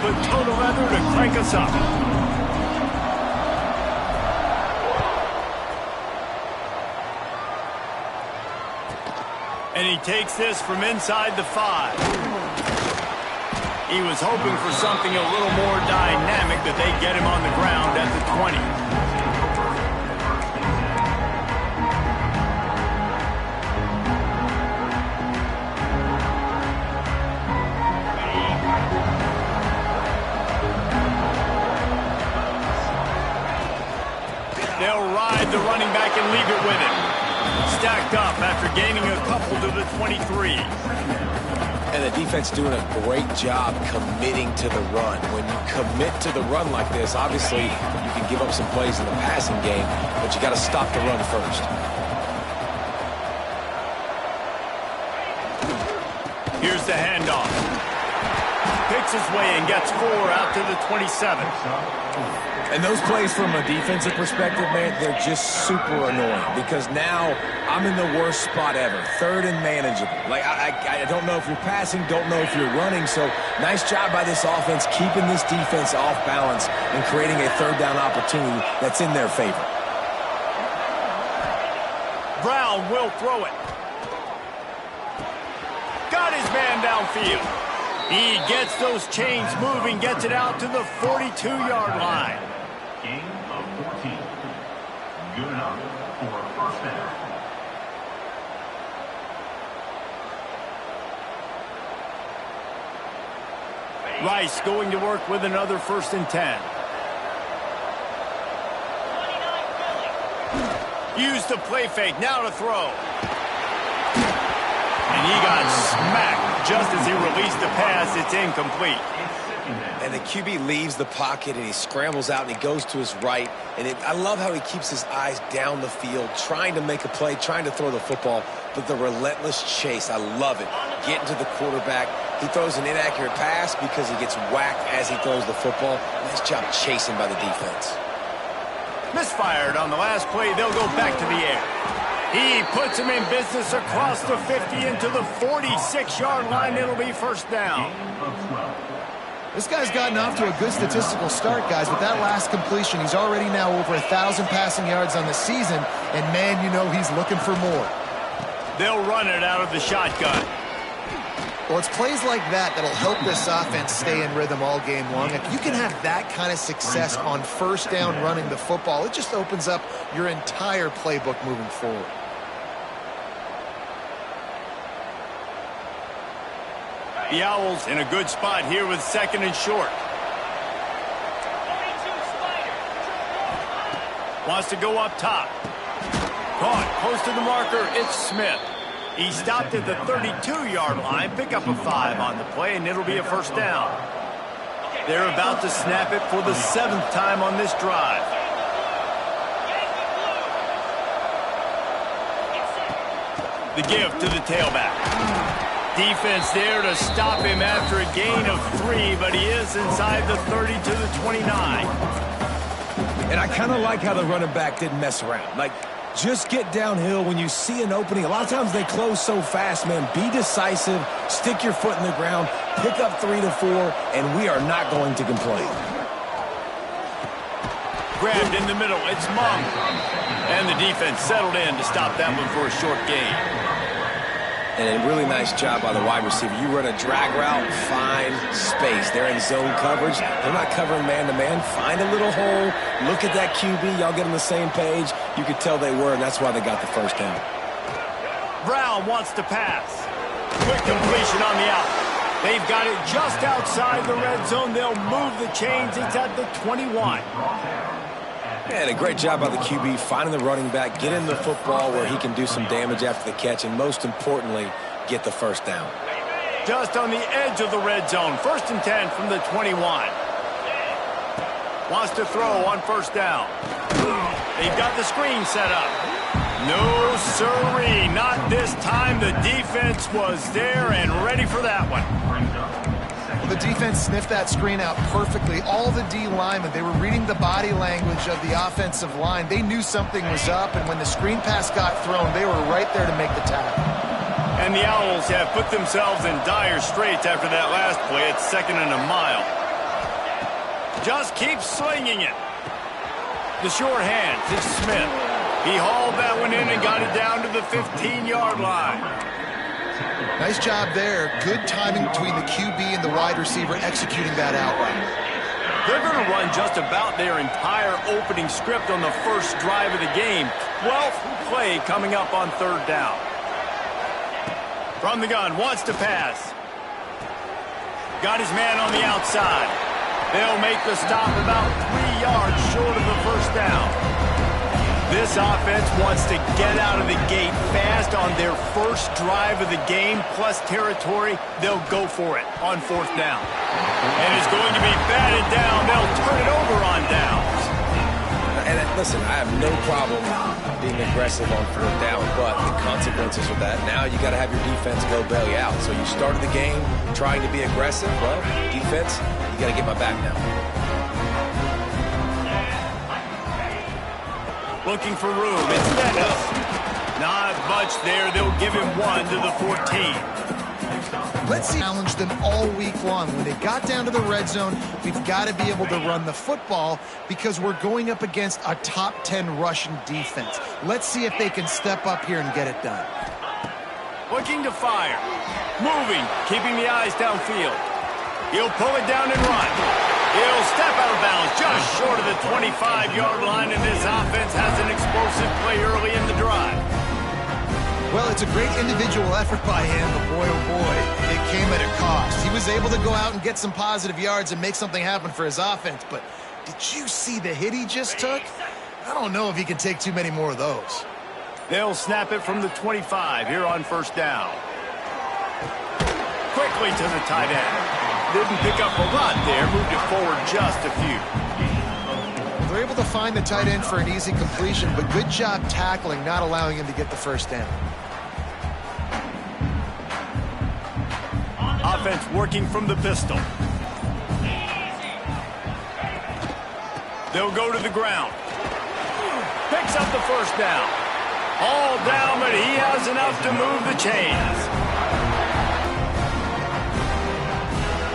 put total leather to crank us up. And he takes this from inside the 5. He was hoping for something a little more dynamic, that they get him on the ground at the 20. They'll ride the running back and leave it with him. Stacked up after gaining a couple to the 23. And the defense doing a great job committing to the run. When you commit to the run like this, obviously you can give up some plays in the passing game, but you got to stop the run first. Here's the handoff. Picks his way and gets 4 out to the 27. And those plays from a defensive perspective, man, they're just super annoying because now I'm in the worst spot ever, 3rd and manageable. Like, I don't know if you're passing, don't know if you're running, so nice job by this offense keeping this defense off balance and creating a 3rd down opportunity that's in their favor. Brown will throw it. Got his man downfield. He gets those chains moving, gets it out to the 42-yard line. Gain of 14. Good enough for a first down. Rice going to work with another 1st and 10. Use the play fake, now to throw. And he got smacked just as he released the pass. It's incomplete. And the QB leaves the pocket and he scrambles out and he goes to his right. And I love how he keeps his eyes down the field, trying to make a play, trying to throw the football, but the relentless chase, I love it. Getting to the quarterback. He throws an inaccurate pass because he gets whacked as he throws the football. Nice job chasing by the defense. Misfired on the last play. They'll go back to the air. He puts him in business across the 50 into the 46-yard line. It'll be 1st down. This guy's gotten off to a good statistical start, guys. With that last completion, he's already now over 1,000 passing yards on the season, and man, you know he's looking for more. They'll run it out of the shotgun. Well, it's plays like that that'll help this offense stay in rhythm all game long. If you can have that kind of success on 1st down running the football, it just opens up your entire playbook moving forward. The Owls in a good spot here with 2nd and short. Wants to go up top. Caught close to the marker. It's Smith. He stopped at the 32-yard line. Pick up a 5 on the play, and it'll be a 1st down. They're about to snap it for the 7th time on this drive. The give to the tailback. Defense there to stop him after a gain of 3, but he is inside the 30 to the 29. And I kind of like how the running back didn't mess around. Like, just get downhill when you see an opening. A lot of times they close so fast, man. Be decisive, stick your foot in the ground, pick up 3 to 4, and we are not going to complain. Grabbed in the middle, it's Monk. And the defense settled in to stop that one for a short gain. And a really nice job by the wide receiver. You run a drag route, find space. They're in zone coverage. They're not covering man-to-man. Find a little hole. Look at that QB. Y'all get on the same page. You could tell they were, and that's why they got the 1st down. Brown wants to pass. Quick completion on the out. They've got it just outside the red zone. They'll move the chains. It's at the 21. And a great job by the QB finding the running back, getting the football where he can do some damage after the catch, and most importantly, get the 1st down. Just on the edge of the red zone. 1st and 10 from the 21. Wants to throw on 1st down. They've got the screen set up. No siree, not this time. The defense was there and ready for that one. The defense sniffed that screen out perfectly. All the D linemen, they were reading the body language of the offensive line. They knew something was up, and when the screen pass got thrown, they were right there to make the tackle. And the Owls have put themselves in dire straits after that last play. It's 2nd and a mile. Just keeps slinging it. The short hands, it's Smith. He hauled that one in and got it down to the 15-yard line. Nice job there. Good timing between the QB and the wide receiver executing that outright. They're going to run just about their entire opening script on the first drive of the game. 12th play coming up on third down. From the gun, wants to pass. Got his man on the outside. They'll make the stop about 3 yards short of the first down. This offense wants to get out of the gate fast on their first drive of the game, plus territory. They'll go for it on fourth down. And it's going to be batted down. They'll turn it over on downs. And listen, I have no problem being aggressive on fourth down, but the consequences of that, now you got to have your defense go bail you out. So you started the game trying to be aggressive. Well, defense, you got to get my back now. Looking for room. It's Dennis. Not much there. They'll give him one to the 14. Let's challenge them all week long. When they got down to the red zone, we've got to be able to run the football because we're going up against a top 10 Russian defense. Let's see if they can step up here and get it done. Looking to fire. Moving, keeping the eyes downfield. He'll pull it down and run. He'll step out of bounds just short of the 25-yard line, and this offense has an explosive play early in the drive. Well, it's a great individual effort by him, but boy, oh boy, it came at a cost. He was able to go out and get some positive yards and make something happen for his offense, but did you see the hit he just took? I don't know if he can take too many more of those. They'll snap it from the 25 here on first down. Quickly to the tight end. Didn't pick up a lot there, moved it forward just a few. They're able to find the tight end for an easy completion, but good job tackling, not allowing him to get the first down. Offense working from the pistol. They'll go to the ground. Picks up the first down. All down, but he has enough to move the chains.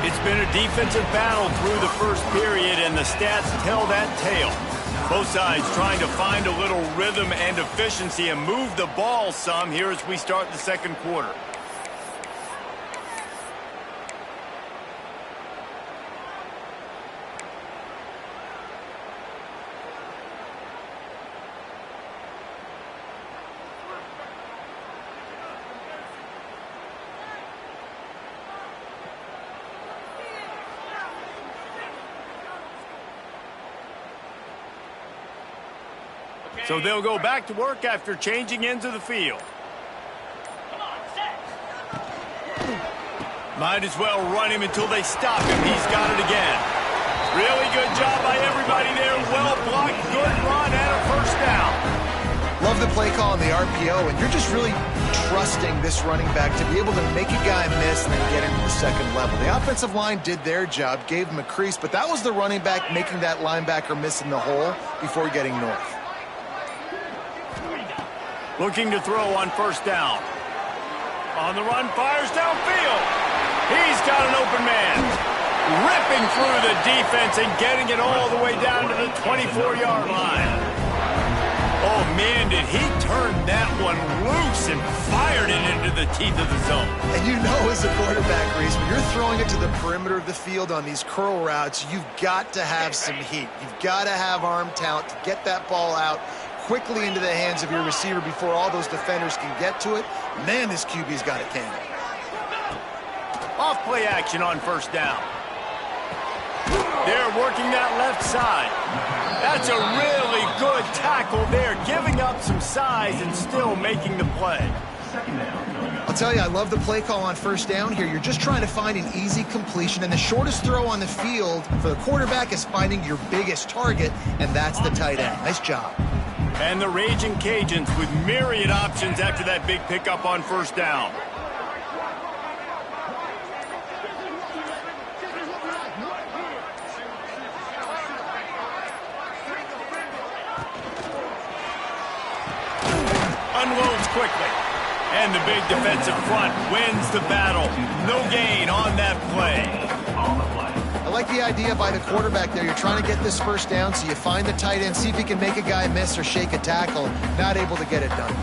It's been a defensive battle through the first period, and the stats tell that tale. Both sides trying to find a little rhythm and efficiency and move the ball some here as we start the second quarter. So they'll go back to work after changing into the field. Might as well run him until they stop him. He's got it again. Really good job by everybody there. Well blocked, good run, and a first down. Love the play call and the RPO, and you're just really trusting this running back to be able to make a guy miss and then get into the second level. The offensive line did their job, gave him a crease, but that was the running back making that linebacker miss in the hole before getting north. Looking to throw on first down. On the run, fires downfield. He's got an open man. Ripping through the defense and getting it all the way down to the 24-yard line. Oh, man, did he turn that one loose and fired it into the teeth of the zone. And you know as a quarterback, Reese, when you're throwing it to the perimeter of the field on these curl routes, you've got to have some heat. You've got to have arm talent to get that ball out quickly into the hands of your receiver before all those defenders can get to it. Man, this QB's got a cannon. Off play action on first down. They're working that left side. That's a really good tackle there, giving up some size and still making the play. I'll tell you, I love the play call on first down here. You're just trying to find an easy completion, and the shortest throw on the field for the quarterback is finding your biggest target, and that's the tight end. Nice job. And the Raging Cajuns with myriad options after that big pickup on first down. Unloads quickly. And the big defensive front wins the battle. No gain on that play. I like the idea by the quarterback there. You're trying to get this first down, so you find the tight end, see if you can make a guy miss or shake a tackle. Not able to get it done.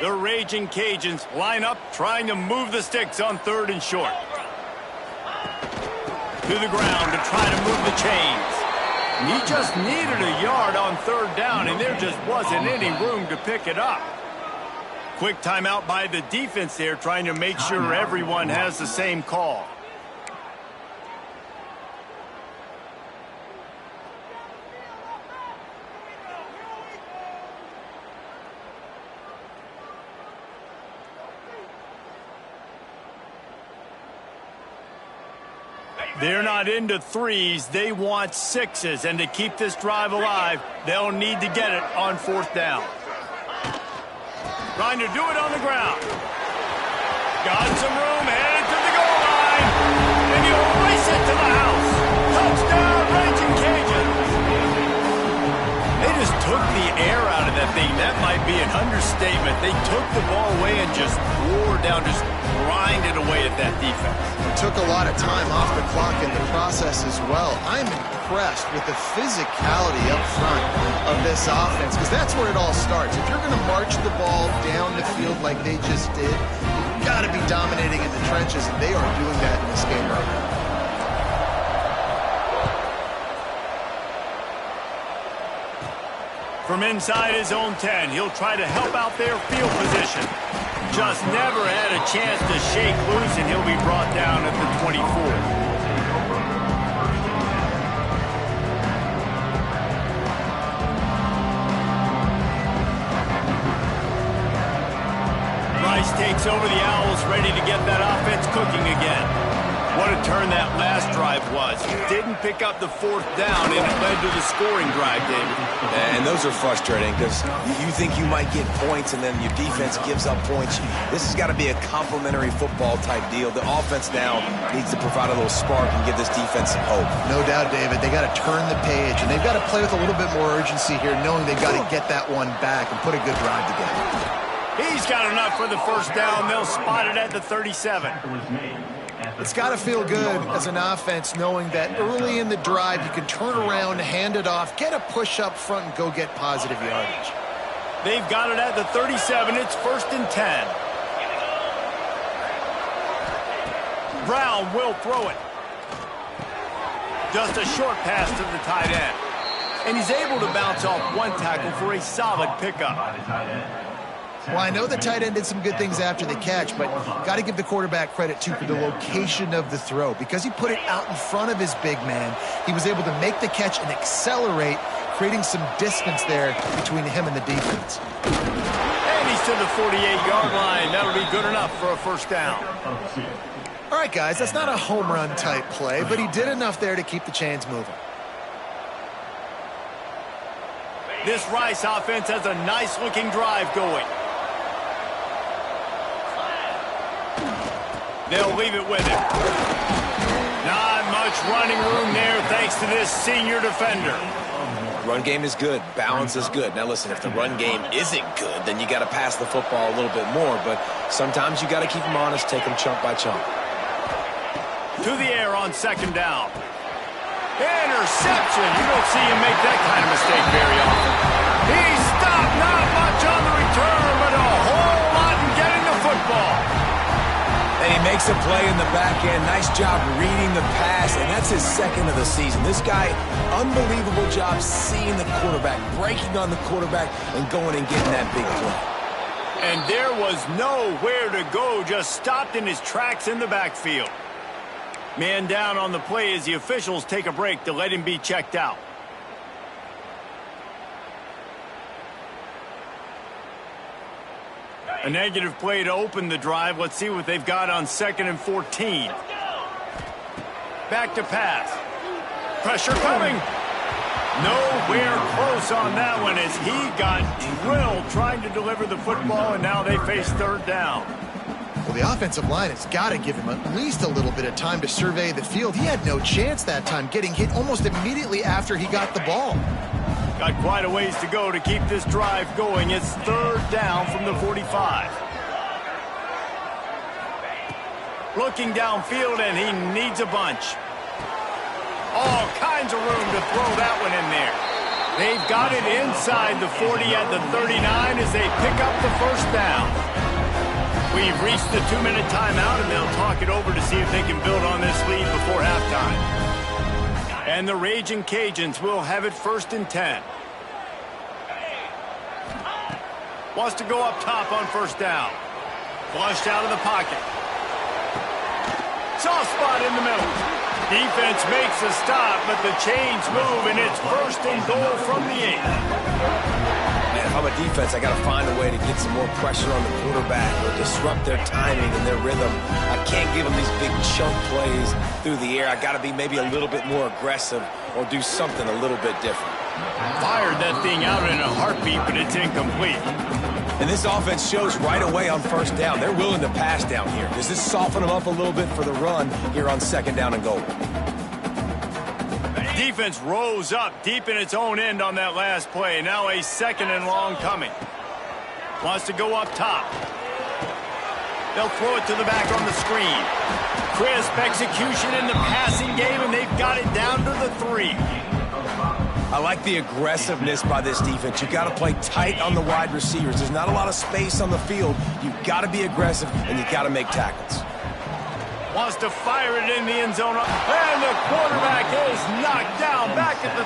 The Raging Cajuns line up, trying to move the sticks on 3rd and short. To the ground to try to move the chains. And he just needed a yard on 3rd down, and there just wasn't any room to pick it up. Quick timeout by the defense there, trying to make sure everyone has the same call. They're not into 3s, they want 6s, and to keep this drive alive, they'll need to get it on 4th down. Trying to do it on the ground. Got some room, headed to the goal line, and he'll race it to the house. Touchdown, Raging Cajuns. They just took the air out of that thing. That might be an understatement. They took the ball away and just wore down, just grinded away at that defense. Took a lot of time off the clock in the process as well. I'm impressed with the physicality up front of this offense, because that's where it all starts. If you're going to march the ball down the field like they just did, you've got to be dominating in the trenches, and they are doing that in this game right now. From inside his own 10, he'll try to help out their field position. Just never had a chance to shake loose, and he'll be brought down at the 24. Rice takes over the Owls, ready to get that offense cooking again. What a turn that last drive was. He didn't pick up the 4th down, and it led to the scoring drive, David. And those are frustrating because you think you might get points and then your defense gives up points. This has got to be a complementary football type deal. The offense now needs to provide a little spark and give this defense some hope. No doubt, David. They got to turn the page, and they've got to play with a little bit more urgency here, knowing they've got to get that one back and put a good drive together. He's got enough for the 1st down. They'll spot it at the 37. It's got to feel good as an offense knowing that early in the drive you can turn around, hand it off, get a push up front, and go get positive yardage. They've got it at the 37. It's 1st and 10. Brown will throw it. Just a short pass to the tight end. And he's able to bounce off one tackle for a solid pickup. Well, I know the tight end did some good things after the catch, but got to give the quarterback credit, too, for the location of the throw. Because he put it out in front of his big man, he was able to make the catch and accelerate, creating some distance there between him and the defense. And he's to the 48-yard line. That'll be good enough for a 1st down. All right, guys, that's not a home run type play, but he did enough there to keep the chains moving. This Rice offense has a nice-looking drive going. They'll leave it with him. Not much running room there thanks to this senior defender. Run game is good. Balance is good. Now, listen, if the run game isn't good, then you got to pass the football a little bit more. But sometimes you got to keep them honest, take them chunk by chunk. To the air on 2nd down. Interception. You don't see him make that kind of mistake very often. He stopped, not much on the return, but a whole lot in getting the football. And he makes a play in the back end. Nice job reading the pass, and that's his 2nd of the season. This guy, unbelievable job seeing the quarterback, breaking on the quarterback, and going and getting that big play. And there was nowhere to go, just stopped in his tracks in the backfield. Man down on the play as the officials take a break to let him be checked out. A negative play to open the drive. Let's see what they've got on 2nd and 14. Back to pass. Pressure coming. Nowhere close on that one as he got drilled trying to deliver the football, and now they face 3rd down. Well, the offensive line has got to give him at least a little bit of time to survey the field. He had no chance that time, getting hit almost immediately after he got the ball. Got quite a ways to go to keep this drive going. It's third down from the 45. Looking downfield, and he needs a bunch. All kinds of room to throw that one in there. They've got it inside the 40 at the 39 as they pick up the first down. We've reached the 2-minute timeout, and they'll talk it over to see if they can build on this lead before halftime. And the Raging Cajuns will have it 1st and 10. Wants to go up top on 1st down. Flushed out of the pocket. Soft spot in the middle. Defense makes a stop, but the chains move, and it's 1st and goal from the 8. Man, if I'm a defense, I got to find a way to get some more pressure on the quarterback or disrupt their timing and their rhythm. I can't give them these big chunk plays through the air. I got to be maybe a little bit more aggressive or do something a little bit different. Fired that thing out in a heartbeat, but it's incomplete. And this offense shows right away on 1st down. They're willing to pass down here. Does this soften them up a little bit for the run here on 2nd down and goal? Defense rose up deep in its own end on that last play. Now a 2nd and long coming. Wants to go up top. They'll throw it to the back on the screen. Crisp execution in the passing game, and they've got it down to the 3. I like the aggressiveness by this defense. You got to play tight on the wide receivers. There's not a lot of space on the field. You've got to be aggressive, and you got to make tackles. Wants to fire it in the end zone. And the quarterback is knocked down back at the